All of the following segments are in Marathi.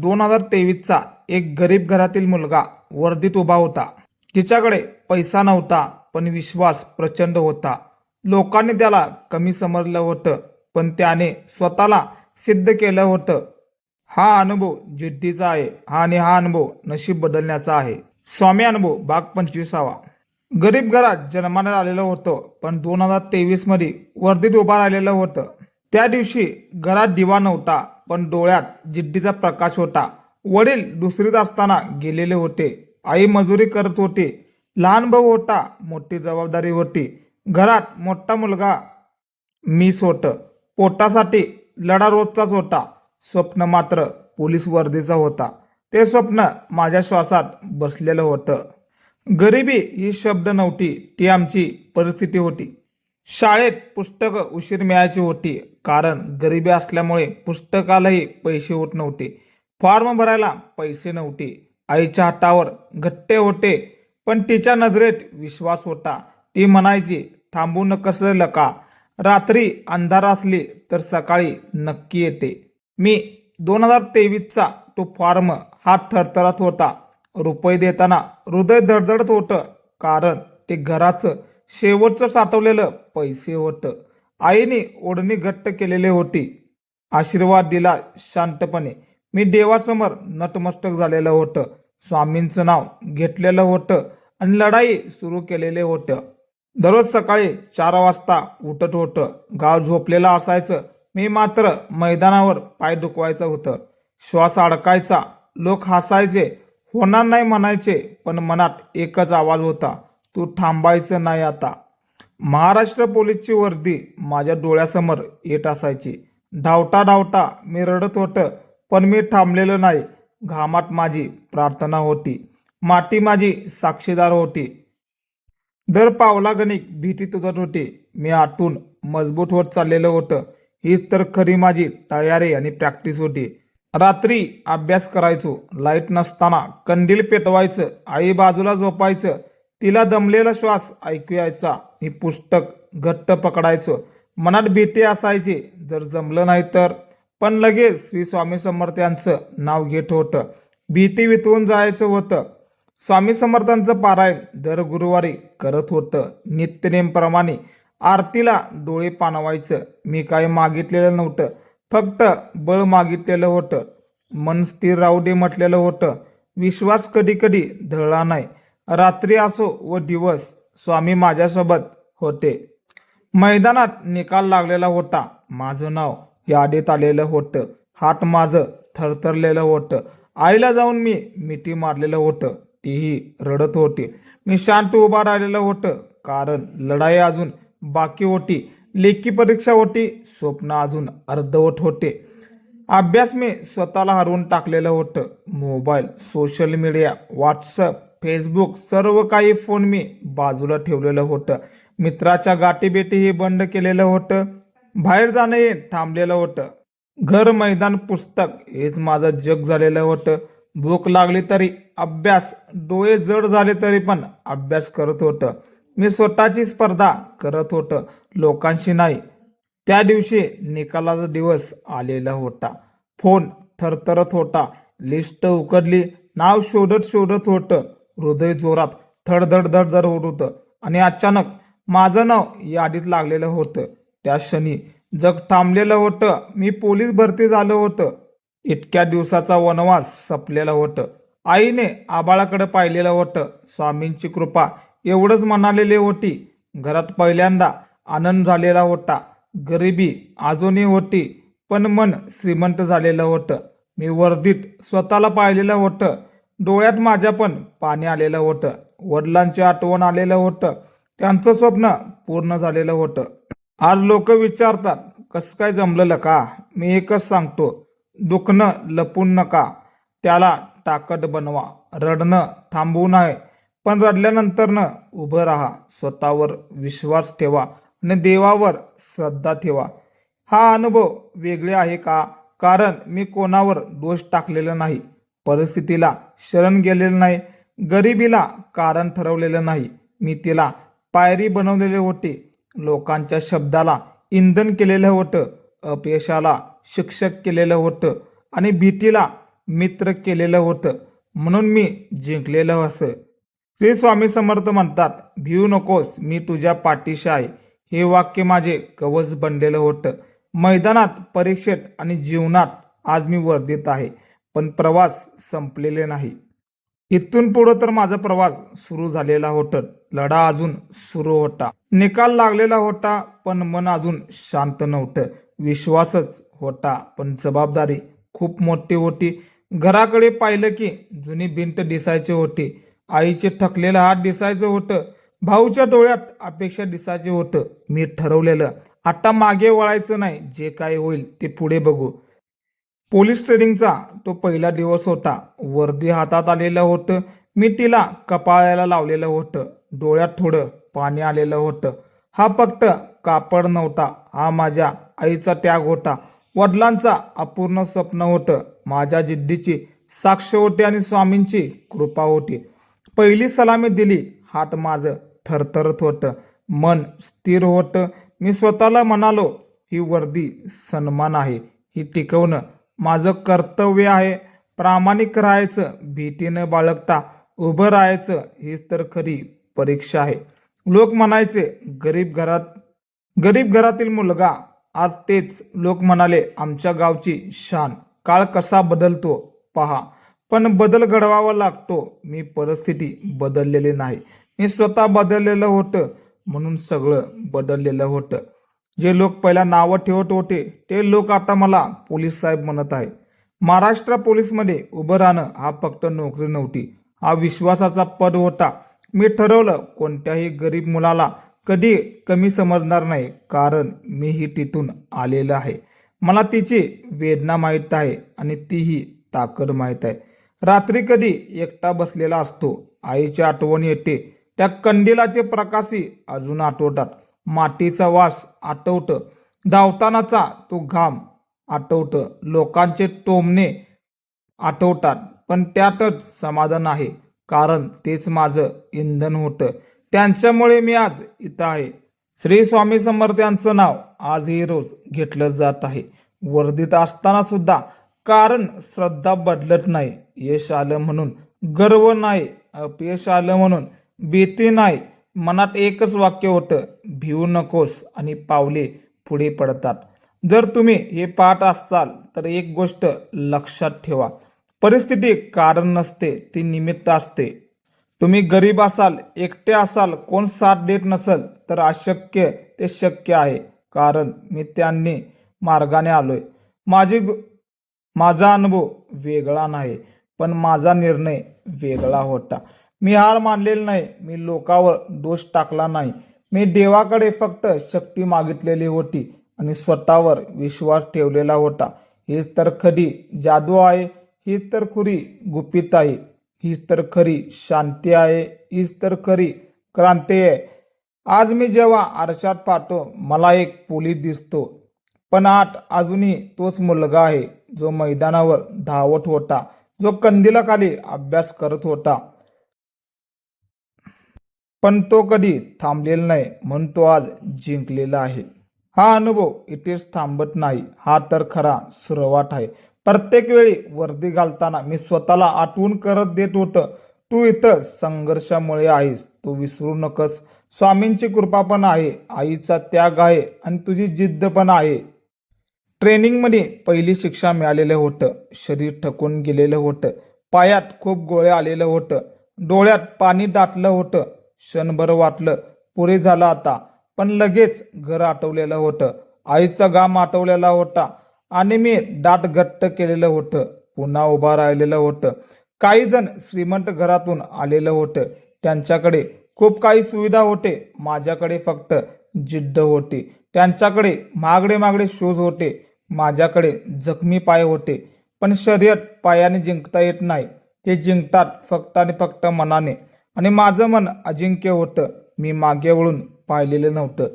2023चा एक गरीब घरातील मुलगा वर्दीत उभा होता. तिच्याकडे पैसा नव्हता, पण विश्वास प्रचंड होता. लोकांनी त्याला कमी समजलं होतं, पण त्याने स्वतःला सिद्ध केलं होतं. हा अनुभव जिद्दीचा आहे आणि हा अनुभव नशीब बदलण्याचा आहे. स्वामी अनुभव भाग 25. गरीब घरात जन्माला आलेलं होतं, पण 2023 मध्ये वर्दीत उभा राहिलेलं होतं. त्या दिवशी घरात दिवा नव्हता, पण डोळ्यात जिद्दीचा प्रकाश होता. वडील दुसरीत असताना गेलेले होते. आई मजुरी करत होती. लहान भाऊ होता. मोठी जबाबदारी होती. घरात मोठा मुलगा मीच होतं. पोटासाठी लढा रोजचाच होता. स्वप्न मात्र पोलीस वर्दीचा होता. ते स्वप्न माझ्या श्वासात बसलेलं होतं. गरिबी ही शब्द नव्हती, ती आमची परिस्थिती होती. शाळेत पुस्तकं उशीर मिळायची होती, कारण गरिबी असल्यामुळे पुस्तकालाही पैसे होत नव्हते. फॉर्म भरायला पैसे नव्हते. आईच्या हातावर घट्टे होते, पण तिच्या नजरेत विश्वास होता. ती म्हणायची, थांबू नकस रे लका, रात्री अंधार असली तर सकाळी नक्की येते. मी 2023चा तो फॉर्म हात थरथरत होता. रुपये देताना हृदय धडधडत होतं, कारण ते घराचं शेवटचं साठवलेलं पैसे होतं. आईने ओढणी घट्ट केलेली होती. आशीर्वाद दिला शांतपणे. मी देवासमोर नतमस्तक झालेलं होतं. स्वामींचं नाव घेतलेलं होतं आणि लढाई सुरू केलेले होतं. दररोज सकाळी 4 वाजता उठत होतं. गाव झोपलेलं असायचं. मी मात्र मैदानावर पाय दुखवायचं होतं. श्वास अडकायचा. लोक हसायचे, होणार नाही म्हणायचे, पण मनात एकच आवाज होता, तू थांबायचं नाही आता. महाराष्ट्र पोलीसची वर्दी माझ्या डोळ्यासमोर येत असायची. धावता धावता मी रडत होतं, पण मी थांबलेलं नाही. घामात माझी प्रार्थना होती. माती माझी साक्षीदार होती. दर पावलागणिक भीती तुटत होती. मी आतून मजबूत होत चाललेलं होतं. हीच तर खरी माझी तयारी आणि प्रॅक्टिस होती. रात्री अभ्यास करायचो. लाईट नसताना कंदील पेटवायचं. आई बाजूला झोपायचं. तिला दमलेला श्वास ऐकू यायचा. मी पुस्तक घट्ट पकडायचो. मनात भीती असायची, जर जमलं नाही तर. पण लगेच श्री स्वामी समर्थांचं नाव घेत होतं. भीती वितवून जायचं होतं. स्वामी समर्थांचं पारायण दर गुरुवारी करत होतं. नित्यनेमप्रमाणे आरतीला डोळे पाणवायचं. मी काही मागितलेलं नव्हतं, फक्त बळ मागितलेलं होतं. मन स्थिर राहू दे म्हटलेलं होतं. विश्वास कधी कधी ढळला नाही. रात्री असो व दिवस, स्वामी माझ्यासोबत होते. मैदानात निकाल लागलेला होता. माझं नाव यादीत आलेलं होतं. हात माझं थरथरलेलं होतं. आईला जाऊन मी मिठी मारलेलं होतं. तीही रडत होती. मी शांत उभा राहिलेलं होतं, कारण लढाई अजून बाकी होती. लेखी परीक्षा होती. स्वप्न अजून अर्धवट होते. अभ्यास मी स्वतःला हरवून टाकलेलं होतं. Mobile, social media, WhatsApp, Facebook, सर्व काही फोन मी बाजूला ठेवलेलं होतं. मित्राच्या गाठीभेटीही बंद केलेलं होतं. बाहेर जाणंही थांबलेलं होतं. घर, मैदान, पुस्तक हेच माझं जग झालेलं होतं. भूक लागली तरी अभ्यास, डोळे जड झाले तरी पण अभ्यास करत होतं. मी स्वतःची स्पर्धा करत होतं, लोकांशी नाही. त्या दिवशी निकालाचा दिवस आलेला होता. फोन थरथरत होता. लिस्ट उघडली. नाव शोधत शोधत होतं. हृदय जोरात धडधड धडधड होत होतं. आणि अचानक माझं नाव यादीत लागलेलं होतं. त्या क्षणी जग थांबलेलं होतं. मी पोलीस भरती झालं होतं. इतक्या दिवसाचा वनवास संपलेला होतं. आईने आबाळाकडे पाहिलेलं होतं. स्वामींची कृपा एवढंच म्हणालेली होती. घरात पहिल्यांदा आनंद झालेला होता. गरिबी अजूनही होती, पण मन श्रीमंत झालेलं होतं. मी वर्दीत स्वतःला पाहिलेलं होतं. डोळ्यात माझ्या पण पाणी आलेलं होतं. वडिलांची आठवण आलेलं होतं. त्यांचं स्वप्न पूर्ण झालेलं होतं. आज लोक विचारतात, कसं काय जमलेलं का? मी एकच सांगतो, दुखणं लपून नका, त्याला ताकद बनवा. रडणं थांबवू नये, पण रडल्यानंतरनं उभं राहा. स्वतःवर विश्वास ठेवा आणि देवावर श्रद्धा ठेवा. हा अनुभव वेगळे आहे का? कारण मी कोणावर दोष टाकलेला नाही. परिस्थितीला शरण गेलेलं नाही. गरिबीला कारण ठरवलेलं नाही. मी तिला पायरी बनवलेली होती. लोकांच्या शब्दाला इंधन केलेलं होतं. अपयशाला शिक्षक केलेलं होतं आणि भीतीला मित्र केलेलं होतं म्हणून मी जिंकलेलं असं. श्री स्वामी समर्थ म्हणतात, भिवू नकोस, मी तुझ्या पाठीशी आहे. हे वाक्य माझे कवच बनलेलं होतं. मैदानात, परीक्षेत आणि जीवनात आज मी वर्दीत आहे, पण प्रवास संपलेले नाही. इथून पुढं तर माझा प्रवास सुरू झालेला होता. लढा अजून सुरू होता. निकाल लागलेला होता, पण मन अजून शांत नव्हतं. विश्वासच होता, पण जबाबदारी खूप मोठी होती. घराकडे पाहिलं की जुनी भिंत दिसायची होती. आईचे थकलेलं हात दिसायचं होतं. भाऊच्या डोळ्यात अपेक्षा दिसायचे होतं. मी ठरवलेलं, आता मागे वळायचं नाही. जे काय होईल ते पुढे बघू. पोलीस ट्रेनिंगचा तो पहिला दिवस होता. वर्दी हातात आलेलं होतं. मी तिला कपाळाला लावलेलं होतं. डोळ्यात थोडं पाणी आलेलं होतं. हा फक्त कापड नव्हता, हा माझ्या आईचा त्याग होता. वडिलांचा अपूर्ण स्वप्न होतं. माझ्या जिद्दीची साक्ष होती आणि स्वामींची कृपा होती. पहिली सलामी दिली. हात माझं थरथरत होतं. मन स्थिर होतं. मी स्वतःला म्हणालो, ही वर्दी सन्मान आहे. ही टिकवणं माझं कर्तव्य आहे. प्रामाणिक राहायचं, भीती न बाळगता उभं राहायचं, हीच तर खरी परीक्षा आहे. लोक म्हणायचे गरीब घरातील मुलगा. आज तेच लोक म्हणाले आमच्या गावची शान. काळ कसा बदलतो पहा, पण बदल घडवावा लागतो. मी परिस्थिती बदललेली नाही, मी स्वतः बदललेलं होतं. म्हणून सगळं बदललेलं होतं. जे लोक पहिला नावं ठेवत होते ते लोक आता मला पोलीस साहेब म्हणत आहे. महाराष्ट्र पोलीसमध्ये उभं राहणं हा फक्त नोकरी नव्हती, हा विश्वासाचा पद होता. मी ठरवलं, कोणत्याही गरीब मुलाला कधी कमी समजणार नाही, कारण मीही तिथून आलेलं आहे. मला तिची वेदना माहीत आहे आणि तीही ताकद माहीत आहे. रात्री कधी एकटा बसलेला असतो, आईची आठवण येते. त्या कंदिलाचे प्रकाशी अजून आठवतात. मातीचा वास आठवतं. धावतानाचा तो घाम आठवतं. लोकांचे टोमणे आठवतात. पण त्यातच समाधान आहे, कारण तेच माझं इंधन होतं. त्यांच्यामुळे मी आज इथं आहे. श्री स्वामी समर्थ यांचं नाव आजही रोज घेतलं जात आहे. वर्दीत असताना सुद्धा. कारण श्रद्धा बदलत नाही. यश आलं म्हणून गर्व नाही, अपयश आलं म्हणून भीती नाही. मनात एकच वाक्य होतं, भिवू नकोस, आणि पावले पुढे पडतात. जर तुम्ही हे पाहत असाल तर एक गोष्ट लक्षात ठेवा, परिस्थिती कारण नसते, ती निमित्त असते. तुम्ही गरीब असाल, एकटे असाल, कोण साथ देत नसेल तर अशक्य ते शक्य आहे. कारण मी त्यांनी मार्गाने आलोय. माझा अनुभव वेगळा नाही, पण माझा निर्णय वेगळा होता. मी हार मानलेली नाही, मी लोकांवर दोष टाकला नाही. मी देवाकडे फक्त शक्ती मागितलेली होती आणि स्वतःवर विश्वास ठेवलेला होता. हीच तर खरी जादू आहे, हीच तर खरी गुपित आहे, हीच तर खरी शांती आहे, हीच तर खरी क्रांती आहे. आज मी जेव्हा आरशात पाहतो मला एक पोलीस दिसतो, पण आत अजूनही तोच मुलगा आहे, जो मैदानावर धावत होता, जो कंदिलाखाली अभ्यास करत होता. पण तो कधी थांबलेला नाही, म्हणून तो आज जिंकलेला आहे. हा अनुभव इथेच थांबत नाही, हा तर खरा सुरुवात आहे. प्रत्येक वेळी वर्दी घालताना मी स्वतःला आठवण करत देत होतं, तू इथं संघर्षामुळे आहेस, तू विसरू नकोस. स्वामींची कृपा पण आहे, आईचा त्याग आहे आणि तुझी जिद्द पण आहे. ट्रेनिंगमध्ये पहिली शिक्षा मिळालेलं होतं. शरीर थकून गेलेलं होतं. पायात खूप गोळे आलेलं होतं. डोळ्यात पाणी दाटलं होतं. क्षणभर वाटलं पुरे झालं आता, पण लगेच घर आठवलेलं होतं. आईचा घाम आठवलेला होता आणि मी दात घट्ट केलेलं होतं. पुन्हा उभा राहिलेलं होतं. काही जण श्रीमंत घरातून आलेलं होतं. त्यांच्याकडे खूप काही सुविधा होते. माझ्याकडे फक्त जिद्द होती. त्यांच्याकडे महागडे शूज होते. माझ्याकडे जखमी पाय होते. पण शर्यत पायाने जिंकता येत नाही, ते जिंकतात फक्त आणि फक्त मनाने. आणि माझं मन अजिंक्य होतं. मी मागे वळून पाहिलेलं नव्हतं.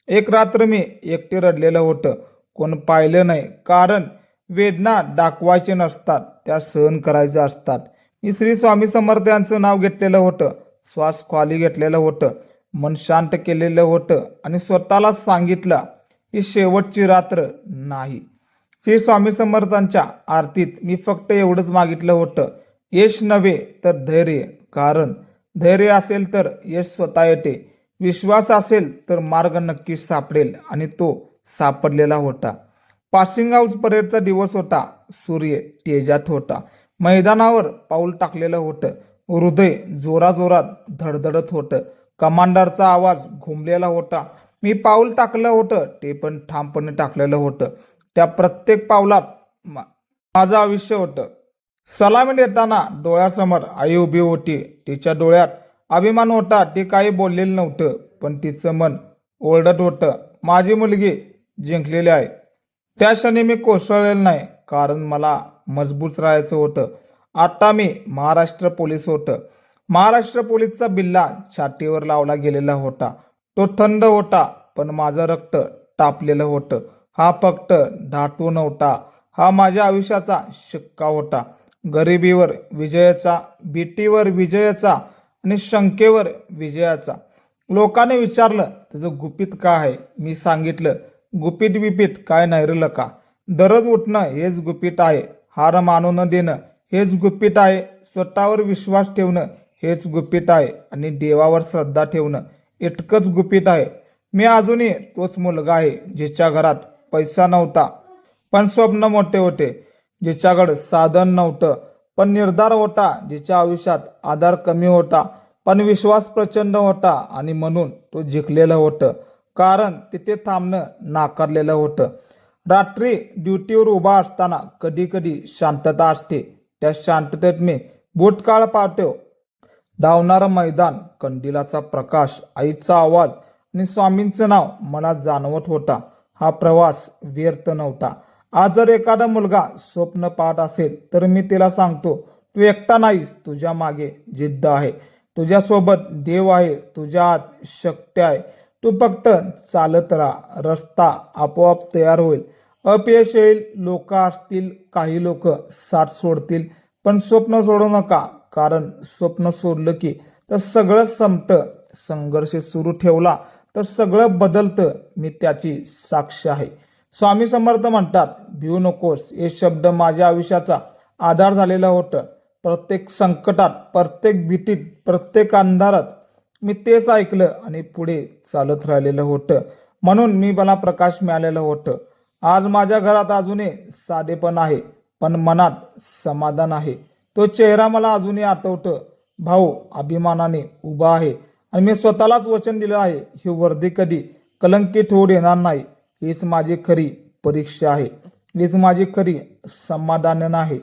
एक रात्र मी एकटे रडलेलं होतं. कोण पाहिलं नाही, कारण वेदना दाखवायचे नसतात, त्या सहन करायच्या असतात. मी श्री स्वामी समर्थ यांचं नाव घेतलेलं होतं. श्वास खाली घेतलेलं होतं. मन शांत केलेलं होतं आणि स्वतःला सांगितलं, ही शेवटची रात्र नाही. श्री स्वामी समर्थांच्या आरतीत मी फक्त एवढंच मागितलं होतं, यश नव्हे तर धैर्य. कारण धैर्य असेल तर यश स्वतः येते, विश्वास असेल तर मार्ग नक्कीच सापडेल आणि तो सापडलेला होता. पासिंग आउट परेडचा दिवस होता. सूर्य तेजात होता. मैदानावर पाऊल टाकलेलं होतं. हृदय जोराजोरात धडधडत होतं. कमांडरचा आवाज घुमलेला होता. मी पाऊल टाकलं होतं ते पण ठामपणे टाकलेलं होतं. त्या प्रत्येक पावलात माझं आयुष्य होतं. सलामी देताना डोळ्यासमोर आई उभी होती. तिच्या डोळ्यात अभिमान होता. ती काही बोललेलं नव्हतं, पण तिचं मन ओरडत होतं, माझी मुलगी जिंकलेली आहे. त्या क्षणी मी कोसळलेलं नाही, कारण मला मजबूत राहायचं होतं. आता मी महाराष्ट्र पोलीस होतं. महाराष्ट्र पोलीसचा बिल्ला छातीवर लावला गेलेला होता. तो थंड होता, पण माझं रक्त तापलेलं होतं. हा फक्त धातू नव्हता, हा माझ्या आयुष्याचा शिक्का होता. गरिबीवर विजयाचा, भीतीवर विजयाचा आणि शंकेवर विजयाचा. लोकांनी विचारलं, तुझं गुपित काय आहे? मी सांगितलं, गुपित बिपित काय नाही रे लका. दररोज उठणं हेच गुपित आहे. हार मानू न देणं हेच गुपित आहे. स्वतःवर विश्वास ठेवणं हेच गुपित आहे. आणि देवावर श्रद्धा ठेवणं इतकंच गुपित आहे. मी अजूनही तोच मुलगा आहे, जिच्या घरात पैसा नव्हता पण स्वप्न मोठे होते, जिच्याकडे साधन नव्हतं पण निर्धार होता, जिच्या आयुष्यात आधार कमी होता पण विश्वास प्रचंड होता. आणि म्हणून तो जिंकलेलं होतं, कारण तिथे थांबणं नाकारलेलं होतं. रात्री ड्युटीवर उभा असताना कधी कधी शांतता असते. त्या शांततेत मी भूतकाळ पाहतो. धावणारं मैदान, कंदिलाचा प्रकाश, आईचा आवाज आणि स्वामींचं नाव मला जाणवत होता. हा प्रवास व्यर्थ नव्हता. आज जर एखादा मुलगा स्वप्न पाहत असेल तर मी तिला सांगतो, तू एकटा नाहीस. तुझ्या मागे जिद्द आहे, तुझ्यासोबत देव आहे, तुझ्या आत शक्ती आहे. तू फक्त चालत राहा. रस्ता आपोआप तयार होईल. अपयश येईल, लोक असतील, काही लोक साथ सोडतील, पण स्वप्न सोडू नका. कारण स्वप्न सोडलं की तर सगळं संपतं. संघर्ष सुरू ठेवला तर सगळं बदलतं. मी त्याची साक्ष आहे. स्वामी समर्थ म्हणतात, भिवू नकोस. हे शब्द माझ्या आयुष्याचा आधार झालेला होतं. प्रत्येक संकटात, प्रत्येक भीतीत, प्रत्येक अंधारात मी तेच ऐकलं आणि पुढे चालत राहिलेलं होतं. म्हणून मी मला प्रकाश मिळालेलं होतं. आज माझ्या घरात अजूनही साधेपण आहे, पण मनात समाधान आहे. तो चेहरा मला अजूनही आठवतं. भाऊ अभिमानाने उभा आहे आणि मी स्वतःलाच वचन दिलं आहे, ही वर्दी कधी कलंकित होऊ देणार नाही. हीच माझी खरी परीक्षा आहे. हीच माझी खरी समाधान आहे.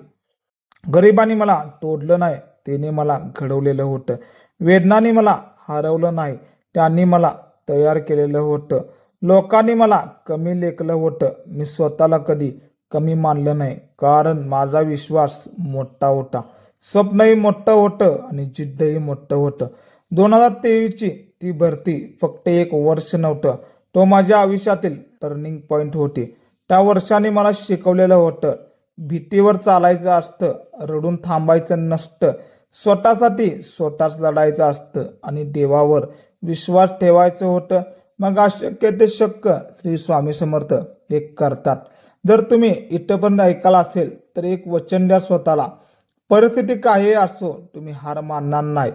गरिबांनी मला तोडलं नाही, त्याने मला घडवलेलं होतं. वेदनाने मला हरवलं नाही, त्यांनी मला तयार केलेलं होतं. लोकांनी मला कमी लेखलं होतं, मी स्वतःला कधी कमी मानलं नाही. कारण माझा विश्वास मोठा होता, स्वप्नही मोठं होतं आणि जिद्दही मोठं होतं. 2023ची ती भरती फक्त एक वर्ष नव्हतं, तो माझ्या आयुष्यातील टर्निंग पॉइंट होती. त्या वर्षाने मला शिकवलेलं होतं, भीतीवर चालायचं असतं, रडून थांबायचं नसतं, स्वतःसाठी स्वतःच लढायचं असतं आणि देवावर विश्वास ठेवायचं होतं. मग अशक्य ते शक्य श्री स्वामी समर्थ हे करतात. जर तुम्ही इथंपर्यंत ऐकायला असेल तर एक वचन द्या स्वतःला, परिस्थिती काही असो तुम्ही हार मानणार नाही.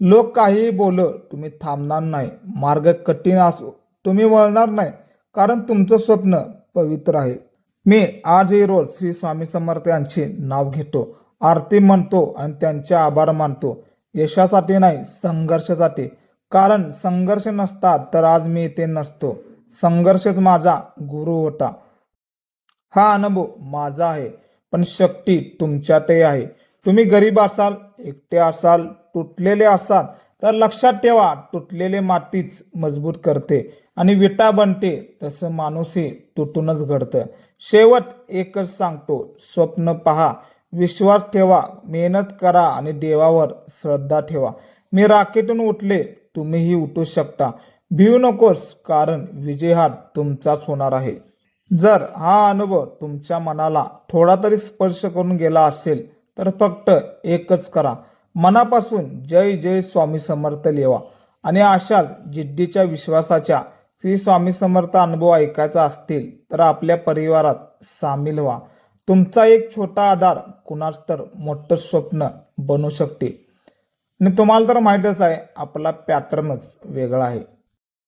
लोक काहीही बोलो तुम्ही थांबणार नाही. मार्ग कठीण असो तुम्ही वळणार नाही, कारण तुमचं स्वप्न पवित्र आहे. मी आजही रोज श्री स्वामी समर्थ यांचे नाव घेतो, आरती म्हणतो आणि त्यांचे आभार मानतो. यशासाठी नाही, संघर्षासाठी. कारण संघर्ष नसता तर आज मी इथे नसतो. संघर्षच माझा गुरु होता. हा अनुभव माझा आहे, पण शक्ती तुमच्यातही आहे. तुम्ही गरीब असाल, एकटे असाल, तुटलेले असाल तर लक्षात ठेवा, तुटलेले मातीच मजबूत करते आणि विटा बनते. तसं माणूसही तुटूनच घडतं. शेवट एकच सांगतो, स्वप्न पहा, विश्वास ठेवा, मेहनत करा आणि देवावर श्रद्धा ठेवा. मी राखेतून उठले, तुम्हीही उठू शकता. भिवू नकोस, कारण विजय हा तुमचाच होणार आहे. जर हा अनुभव तुमच्या मनाला थोडा तरी स्पर्श करून गेला असेल तर फक्त एकच करा, मनापासून जय जय स्वामी समर्थ लिहा आणि अशा जिद्दीच्या, विश्वासाच्या, श्री स्वामी समर्थ अनुभव ऐकायचा असतील तर आपल्या परिवारात सामील व्हा. तुमचा एक छोटा आधार कुणाच तर मोठं स्वप्न बनू शकते. आणि तुम्हाला तर माहीतच आहे, आपला पॅटर्नच वेगळा आहे.